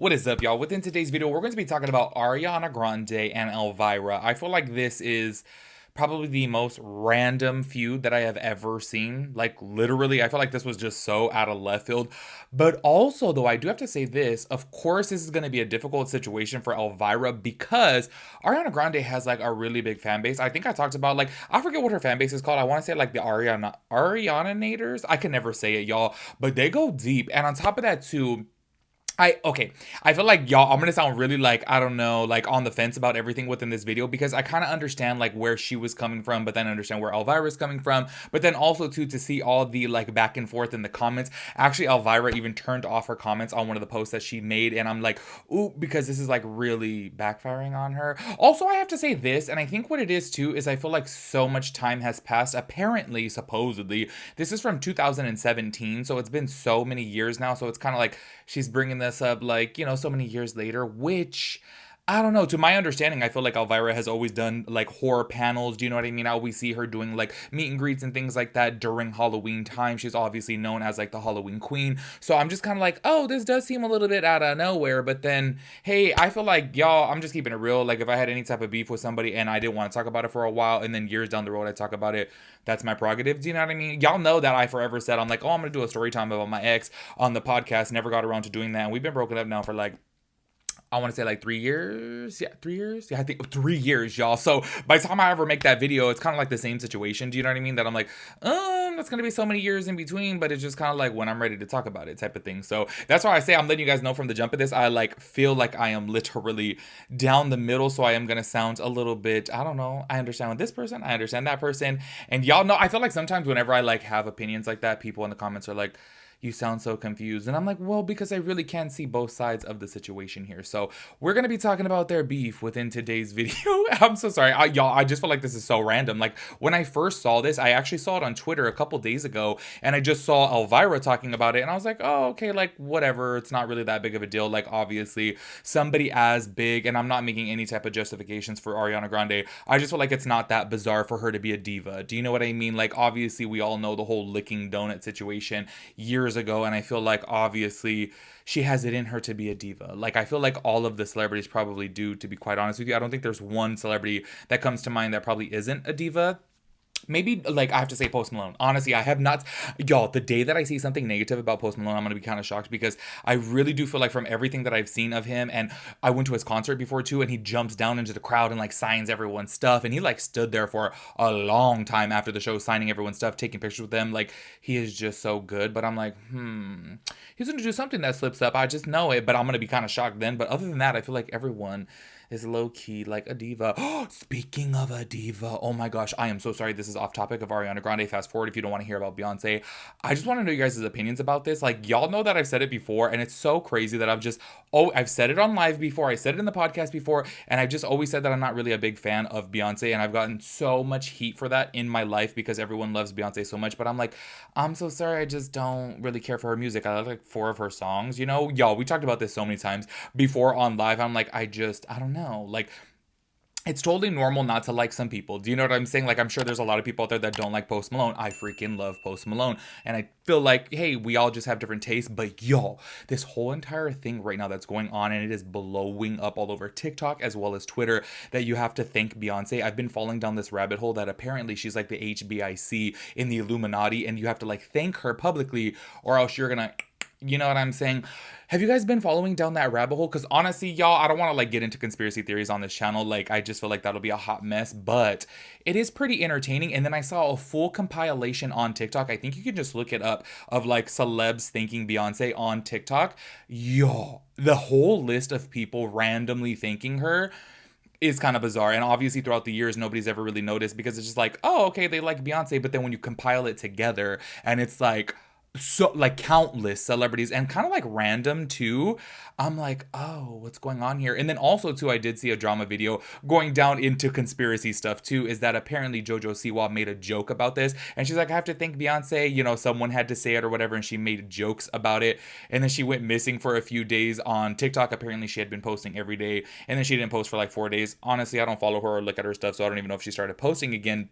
What is up, y'all? Within today's video, we're going to be talking about Ariana Grande and Elvira. I feel like this is probably the most random feud that I have ever seen. Like, literally, I feel like this was just so out of left field. But also, though, I do have to say this. Of course, this is going to be a difficult situation for Elvira because Ariana Grande has, like, a really big fan base. I think I talked about, like, I forget what her fan base is called. I want to say, like, the Ariana-nators. I can never say it, y'all. But they go deep. And on top of that, too, okay. I feel like y'all, I'm gonna sound really like, I don't know, like on the fence about everything within this video because I kind of understand like where she was coming from, but then understand where Elvira's coming from. But then also too to see all the like back and forth in the comments. Actually, Elvira even turned off her comments on one of the posts that she made, and I'm like, ooh, because this is like really backfiring on her. Also, I have to say this, and I think what it is too is I feel like so much time has passed. Apparently, supposedly, this is from 2017, so it's been so many years now. So it's kind of like she's bringing this up like, so many years later, which I don't know. To my understanding, I feel like Elvira has always done like horror panels. Do you know what I mean? I always see her doing like meet and greets and things like that during Halloween time. She's obviously known as like the Halloween queen. So I'm just kind of like, oh, this does seem a little bit out of nowhere. But then, hey, I feel like y'all, I'm just keeping it real. Like if I had any type of beef with somebody and I didn't want to talk about it for a while and then years down the road I talk about it, that's my prerogative. Do you know what I mean? Y'all know that I forever said, I'm like, oh, I'm going to do a story time about my ex on the podcast. Never got around to doing that. And we've been broken up now for like, I want to say like 3 years. Yeah, 3 years. Yeah, I think 3 years, y'all. So by the time I ever make that video, it's kind of like the same situation. Do you know what I mean? That I'm like, that's gonna be so many years in between, but it's just kind of like when I'm ready to talk about it, type of thing. So that's why I say I'm letting you guys know from the jump of this. I like feel like I am literally down the middle, so I am gonna sound a little bit. I don't know. I understand this person. I understand that person, and y'all know. I feel like sometimes whenever I like have opinions like that, people in the comments are like, you sound so confused. And I'm like, well, because I really can see both sides of the situation here. So we're going to be talking about their beef within today's video. I'm so sorry. Y'all, I just feel like this is so random. Like when I first saw this, I actually saw it on Twitter a couple days ago and I just saw Elvira talking about it. And I was like, oh, okay, like whatever. It's not really that big of a deal. Like obviously somebody as big, and I'm not making any type of justifications for Ariana Grande. I just feel like it's not that bizarre for her to be a diva. Do you know what I mean? Like obviously we all know the whole licking donut situation years ago, and I feel like obviously she has it in her to be a diva. Like I feel like all of the celebrities probably do, to be quite honest with you. I don't think there's one celebrity that comes to mind that probably isn't a diva. Maybe like I have to say Post Malone. Honestly, I have not, y'all. The day that I see something negative about Post Malone, I'm gonna be kind of shocked because I really do feel like from everything that I've seen of him, and I went to his concert before too, and he jumps down into the crowd and like signs everyone's stuff, and he like stood there for a long time after the show signing everyone's stuff, taking pictures with them. Like he is just so good. But I'm like, he's gonna do something that slips up. I just know it, but I'm gonna be kind of shocked then. But other than that, I feel like everyone is low key like a diva. Speaking of a diva, oh my gosh, I am so sorry. This is off topic of Ariana Grande. Fast forward if you don't want to hear about Beyonce. I just want to know you guys' opinions about this. Like, y'all know that I've said it before, and it's so crazy that I've said it on live before, I said it in the podcast before, and I've just always said that I'm not really a big fan of Beyonce, and I've gotten so much heat for that in my life because everyone loves Beyonce so much. But I'm like, I'm so sorry, I just don't really care for her music. I like 4 of her songs, Y'all, we talked about this so many times before on live. I'm like, I don't know. Like, it's totally normal not to like some people. Do you know what I'm saying? Like, I'm sure there's a lot of people out there that don't like Post Malone. I freaking love Post Malone. And I feel like, hey, we all just have different tastes. But y'all, this whole entire thing right now that's going on, and it is blowing up all over TikTok as well as Twitter, that you have to thank Beyonce. I've been falling down this rabbit hole that apparently she's like the HBIC in the Illuminati, and you have to like thank her publicly or else you're gonna, you know what I'm saying? Have you guys been following down that rabbit hole? Because honestly, y'all, I don't want to like get into conspiracy theories on this channel. Like, I just feel like that'll be a hot mess, but it is pretty entertaining. And then I saw a full compilation on TikTok. I think you can just look it up of like celebs thanking Beyonce on TikTok. Y'all, the whole list of people randomly thanking her is kind of bizarre. And obviously throughout the years, nobody's ever really noticed because it's just like, oh, okay, they like Beyonce. But then when you compile it together and it's like, so like countless celebrities and kind of like random too, I'm like, oh, what's going on here? And then also too, I did see a drama video going down into conspiracy stuff too, is that apparently Jojo Siwa made a joke about this, and she's like, I have to thank Beyonce, someone had to say it or whatever, and she made jokes about it. And then she went missing for a few days on TikTok. Apparently she had been posting every day, and then she didn't post for like 4 days. Honestly, I don't follow her or look at her stuff, so I don't even know if she started posting again.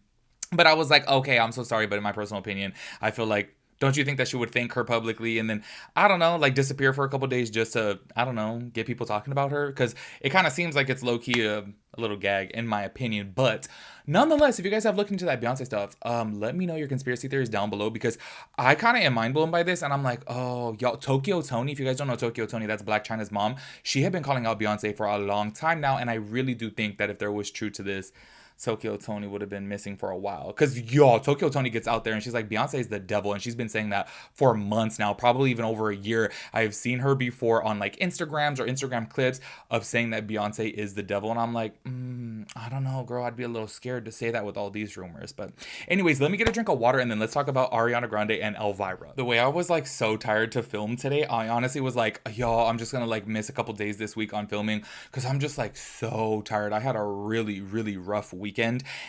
But I was like, okay, I'm so sorry, but in my personal opinion, I feel like Don't you think that she would thank her publicly and then, I don't know, like disappear for a couple days just to, I don't know, get people talking about her? Because it kind of seems like it's low key a little gag, in my opinion. But nonetheless, if you guys have looked into that Beyonce stuff, let me know your conspiracy theories down below because I kind of am mind blown by this. And I'm like, oh, y'all, Tokyo Toni, if you guys don't know Tokyo Toni, that's Black China's mom. She had been calling out Beyonce for a long time now. And I really do think that if there was truth to this, Tokyo Toni would have been missing for a while. Because, y'all, Tokyo Toni gets out there and she's like, Beyonce is the devil. And she's been saying that for months now, probably even over a year. I've seen her before on like Instagrams or Instagram clips of saying that Beyonce is the devil. And I'm like, I don't know, girl. I'd be a little scared to say that with all these rumors. But, anyways, let me get a drink of water and then let's talk about Ariana Grande and Elvira. The way I was like so tired to film today, I honestly was like, y'all, I'm just gonna like miss a couple days this week on filming because I'm just like so tired. I had a really, really rough weekend.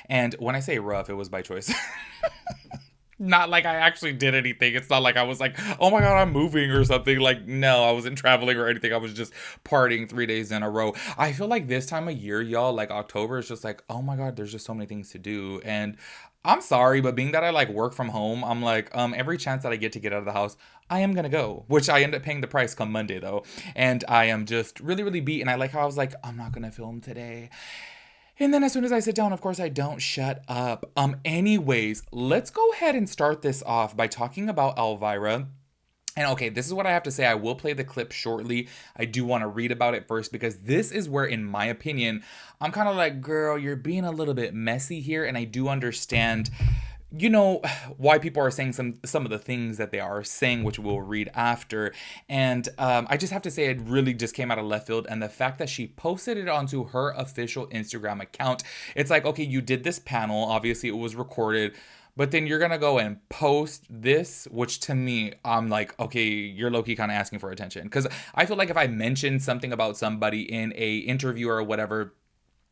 And when I say rough, it was by choice. Not like I actually did anything. It's not like I was like, oh my God, I'm moving or something. Like, no, I wasn't traveling or anything. I was just partying 3 days in a row. I feel like this time of year, y'all, like October is just like, oh my God, there's just so many things to do. And I'm sorry, but being that I like work from home, I'm like, every chance that I get out of the house, I am gonna go, which I end up paying the price come Monday though. And I am just really, really beat. And I like how I was like, I'm not gonna film today. And then as soon as I sit down, of course, I don't shut up. Anyways, let's go ahead and start this off by talking about Elvira. And okay, this is what I have to say. I will play the clip shortly. I do want to read about it first because this is where, in my opinion, I'm kind of like, girl, you're being a little bit messy here. And I do understand, you know, why people are saying some of the things that they are saying, which we'll read after. And I just have to say it really just came out of left field. And the fact that she posted it onto her official Instagram account, it's like, okay, you did this panel. Obviously, it was recorded. But then you're going to go and post this, which to me, I'm like, okay, you're low-key kind of asking for attention. Because I feel like if I mentioned something about somebody in a interview or whatever,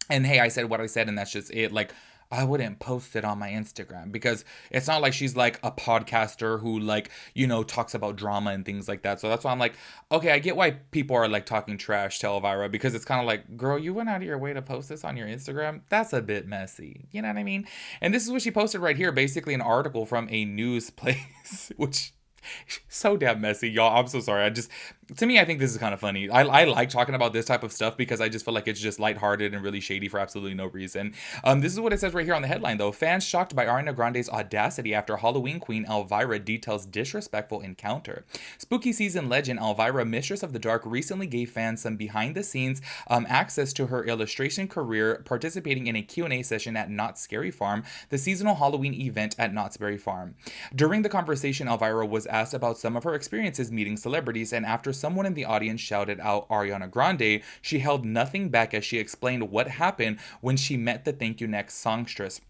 and hey, I said what I said and that's just it, like, I wouldn't post it on my Instagram because it's not like she's like a podcaster who like, you know, talks about drama and things like that. So that's why I'm like, okay, I get why people are like talking trash to Elvira because it's kind of like, girl, you went out of your way to post this on your Instagram. That's a bit messy. You know what I mean? And this is what she posted right here, basically an article from a news place, which so damn messy, y'all. I'm so sorry. To me, I think this is kind of funny. I like talking about this type of stuff because I just feel like it's just lighthearted and really shady for absolutely no reason. This is what it says right here on the headline, though. Fans shocked by Ariana Grande's audacity after Halloween queen Elvira details disrespectful encounter. Spooky season legend Elvira, Mistress of the Dark, recently gave fans some behind-the-scenes access to her illustration career, participating in a Q&A session at Knott's Scary Farm, the seasonal Halloween event at Knott's Berry Farm. During the conversation, Elvira was asked about some of her experiences meeting celebrities, and after someone in the audience shouted out Ariana Grande, she held nothing back as she explained what happened when she met the Thank You Next songstress.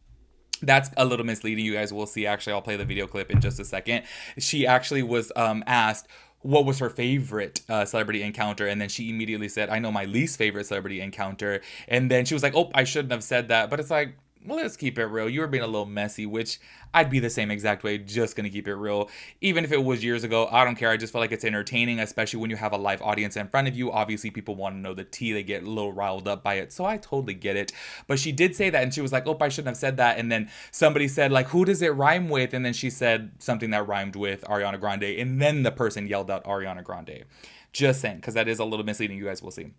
That's a little misleading. You guys will see. Actually, I'll play the video clip in just a second. She actually was asked what was her favorite celebrity encounter, and then she immediately said, I know my least favorite celebrity encounter. And then she was like, oh, I shouldn't have said that. But it's like, well, let's keep it real. You were being a little messy, which I'd be the same exact way, just gonna keep it real. Even if it was years ago, I don't care. I just feel like it's entertaining, especially when you have a live audience in front of you. Obviously, people want to know the tea. They get a little riled up by it. So I totally get it. But she did say that, and she was like, oh, I shouldn't have said that. And then somebody said, like, who does it rhyme with? And then she said something that rhymed with Ariana Grande. And then the person yelled out Ariana Grande. Just saying, because that is a little misleading. You guys will see.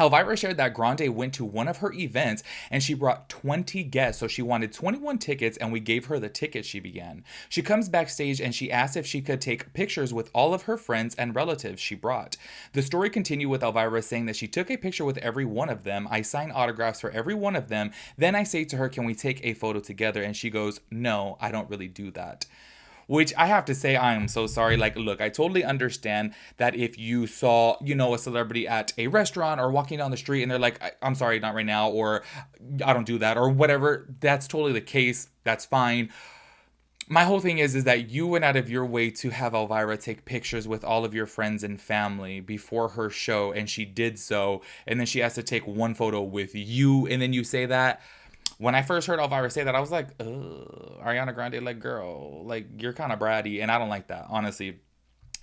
Elvira shared that Grande went to one of her events and she brought 20 guests, so she wanted 21 tickets and we gave her the tickets, she began. She comes backstage and she asked if she could take pictures with all of her friends and relatives she brought. The story continued with Elvira saying that she took a picture with every one of them. I sign autographs for every one of them. Then I say to her, can we take a photo together? And she goes, no, I don't really do that. Which I have to say, I am so sorry. Like, look, I totally understand that if you saw, you know, a celebrity at a restaurant or walking down the street and they're like, I'm sorry, not right now, or I don't do that, or whatever, that's totally the case. That's fine. My whole thing is that you went out of your way to have Elvira take pictures with all of your friends and family before her show, and she did so, and then she has to take one photo with you, and then you say that. When I first heard Elvira say that, I was like, ugh, Ariana Grande, like, girl, like, you're kind of bratty, and I don't like that, honestly.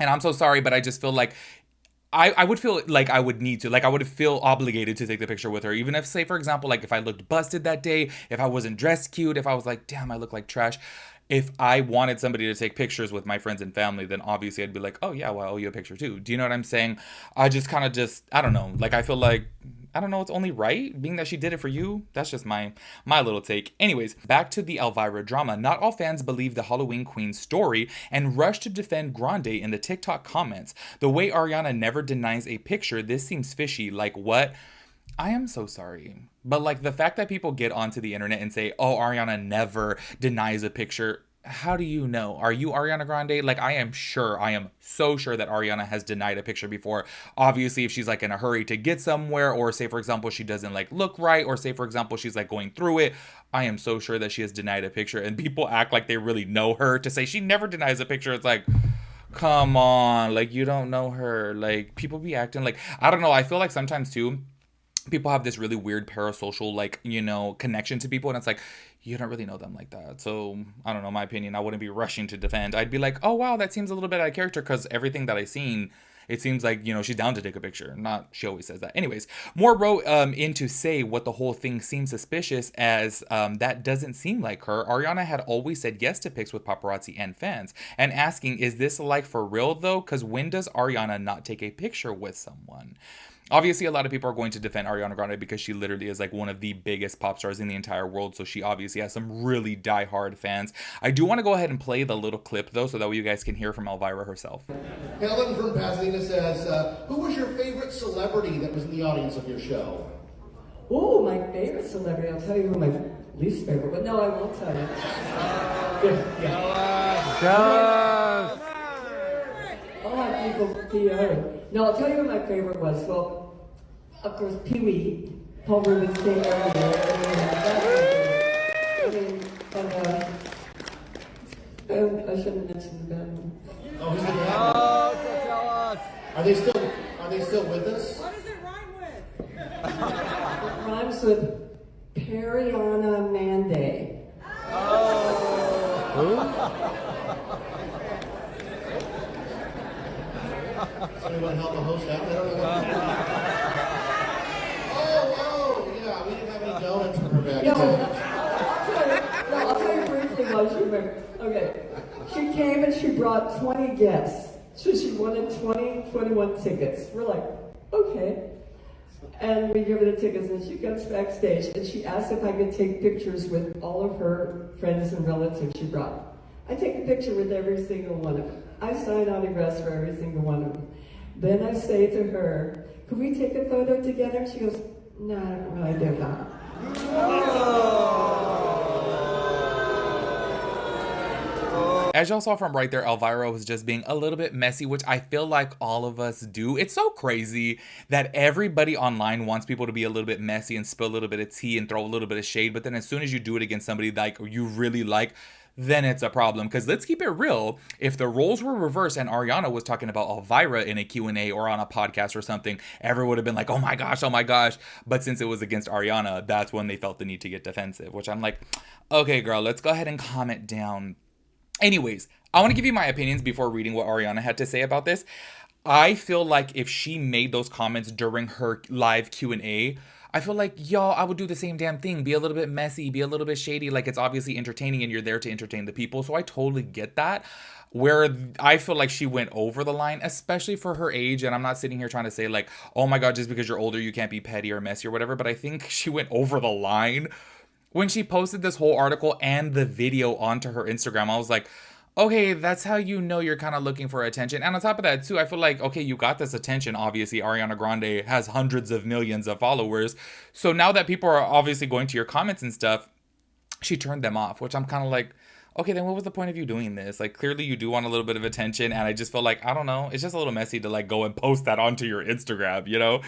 And I'm so sorry, but I just feel like I would feel like I would need to, like I would feel obligated to take the picture with her. Even if, say, for example, like if I looked busted that day, if I wasn't dressed cute, if I was like, damn, I look like trash. if I wanted somebody to take pictures with my friends and family, then obviously I'd be like, oh yeah, well, I owe you a picture too. Do you know what I'm saying? I just kind of I don't know. Like, I feel like, I don't know, it's only right, being that she did it for you. That's just my little take. Anyways, back to the Elvira drama. Not all fans believe the Halloween Queen's story and rush to defend Grande in the TikTok comments. The way Ariana never denies a picture, this seems fishy. Like, what? I am so sorry. But like, the fact that people get onto the internet and say, oh, Ariana never denies a picture. How do you know? Are you Ariana Grande? Like, I am sure, I am so sure that Ariana has denied a picture before. Obviously, if she's like in a hurry to get somewhere, or say, for example, she doesn't like look right, or say, for example, she's like going through it, I am so sure that she has denied a picture. And people act like they really know her to say she never denies a picture. It's like, come on, like, you don't know her. Like, people be acting like, I don't know. I feel like sometimes too, people have this really weird parasocial, like, connection to people, and it's like, you don't really know them like that. So I don't know, my opinion, I wouldn't be rushing to defend. I'd be like, oh wow, that seems a little bit out of character, because everything that I've seen, it seems like, she's down to take a picture. Not, she always says that. Anyways, more wrote in to say what the whole thing seems suspicious, as that doesn't seem like her. Ariana had always said yes to pics with paparazzi and fans, and asking, is this like for real though? Because when does Ariana not take a picture with someone? Obviously, a lot of people are going to defend Ariana Grande because she literally is like one of the biggest pop stars in the entire world. So she obviously has some really diehard fans. I do want to go ahead and play the little clip though, so that way you guys can hear from Elvira herself. Helen from Pasadena says, who was your favorite celebrity that was in the audience of your show? Oh, my favorite celebrity. I'll tell you who my least favorite, but no, I won't tell you. Yeah. I'll have people be heard. No, I'll tell you what my favorite was. Well, of course, Pee-wee, Paul Rubens came earlier. I shouldn't mention the bad one. Oh, who's the bad one? Tell us. Are they still with us? What does it rhyme with? It rhymes with Ariana Grande. Somebody help the host out? I don't know yeah, we didn't have any donuts for her back I'll tell you briefly what she remembered. Okay, she came and she brought 20 guests. So she wanted 21 tickets. We're like, okay. And we give her the tickets, and she comes backstage, and she asked if I could take pictures with all of her friends and relatives she brought. I take a picture with every single one of them. I sign autographs for every single one of them. Then I say to her, could we take a photo together? And she goes, no, I don't really do that. As y'all saw from right there, Elvira was just being a little bit messy, which I feel like all of us do. It's so crazy that everybody online wants people to be a little bit messy and spill a little bit of tea and throw a little bit of shade, but then as soon as you do it against somebody like you really like, then it's a problem. Because let's keep it real. If the roles were reversed and Ariana was talking about Elvira in a Q&A or on a podcast or something, everyone would have been like, oh my gosh, oh my gosh. But since it was against Ariana, that's when they felt the need to get defensive, which I'm like, okay, girl, let's go ahead and calm it down. Anyways, I want to give you my opinions before reading what Ariana had to say about this. I feel like if she made those comments during her live Q&A, I feel like, y'all, I would do the same damn thing. Be a little bit messy, be a little bit shady. Like, it's obviously entertaining and you're there to entertain the people. So I totally get that. Where I feel like she went over the line, especially for her age. And I'm not sitting here trying to say like, oh my God, just because you're older, you can't be petty or messy or whatever. But I think she went over the line when she posted this whole article and the video onto her Instagram. I was like, okay, that's how you know you're kind of looking for attention. And on top of that, too, I feel like, okay, you got this attention. Obviously, Ariana Grande has hundreds of millions of followers. So now that people are obviously going to your comments and stuff, she turned them off, which I'm kind of like, okay, then what was the point of you doing this? Like, clearly you do want a little bit of attention. And I just feel like, I don't know, it's just a little messy to like go and post that onto your Instagram, you know?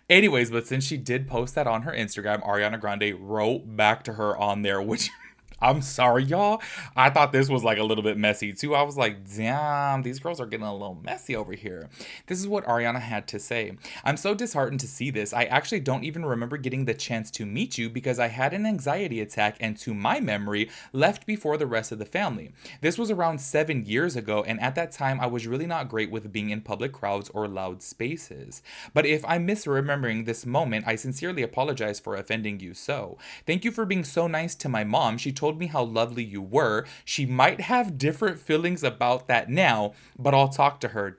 Anyways, but since she did post that on her Instagram, Ariana Grande wrote back to her on there, which I'm sorry, y'all. I thought this was like a little bit messy too. I was like, damn, these girls are getting a little messy over here. This is what Ariana had to say. I'm so disheartened to see this. I actually don't even remember getting the chance to meet you because I had an anxiety attack and to my memory, left before the rest of the family. This was around 7 years ago, and at that time, I was really not great with being in public crowds or loud spaces. But if I'm misremembering this moment, I sincerely apologize for offending you so. Thank you for being so nice to my mom. She told told me how lovely you were. She might have different feelings about that now, but I'll talk to her, ...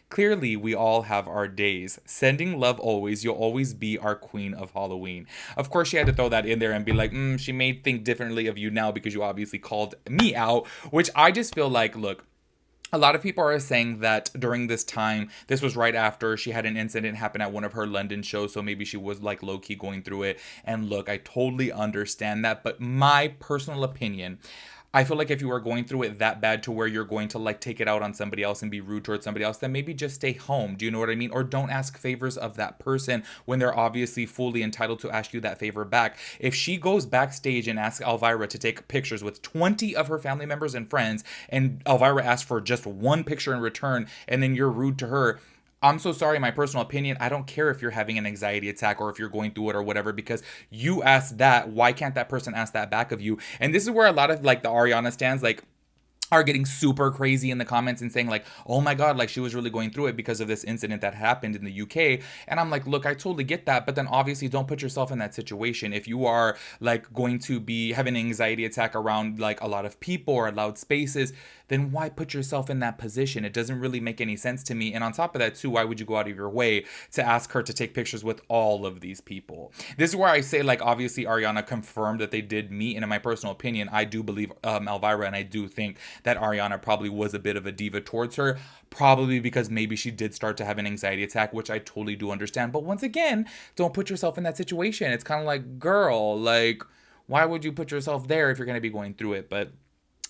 Clearly, we all have our days. Sending love always. You'll always be our queen of Halloween. Of course, she had to throw that in there and be like, she may think differently of you now because you obviously called me out, which I just feel like, look, a lot of people are saying that during this time, this was right after she had an incident happen at one of her London shows, so maybe she was like low-key going through it. And look, I totally understand that, but my personal opinion, I feel like if you are going through it that bad to where you're going to like take it out on somebody else and be rude towards somebody else, then maybe just stay home. Do you know what I mean? Or don't ask favors of that person when they're obviously fully entitled to ask you that favor back. If she goes backstage and asks Elvira to take pictures with 20 of her family members and friends, and Elvira asks for just one picture in return, and then you're rude to her, I'm so sorry, my personal opinion, I don't care if you're having an anxiety attack or if you're going through it or whatever, because you asked that. Why can't that person ask that back of you? And this is where a lot of like the Ariana stans like are getting super crazy in the comments and saying like, oh my god, like she was really going through it because of this incident that happened in the UK. And I'm like, look, I totally get that, but then obviously don't put yourself in that situation. If you are like going to be having an anxiety attack around like a lot of people or loud spaces, then why put yourself in that position? It doesn't really make any sense to me. And on top of that too, why would you go out of your way to ask her to take pictures with all of these people? This is where I say like, obviously Ariana confirmed that they did meet, and in my personal opinion, I do believe Elvira, and I do think that Ariana probably was a bit of a diva towards her, probably because maybe she did start to have an anxiety attack, which I totally do understand. But once again, don't put yourself in that situation. It's kind of like, girl, like, why would you put yourself there if you're going to be going through it? But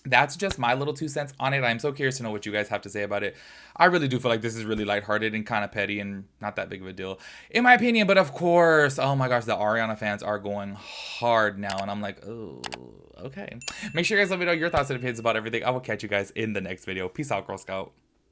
that's just my little 2 cents on it. I'm so curious to know what you guys have to say about it. I really do feel like this is really lighthearted and kind of petty and not that big of a deal, in my opinion. But of course, oh my gosh, the Ariana fans are going hard now. And I'm like, oh, okay. Make sure you guys let me know your thoughts and opinions about everything. I will catch you guys in the next video. Peace out, Girl Scout.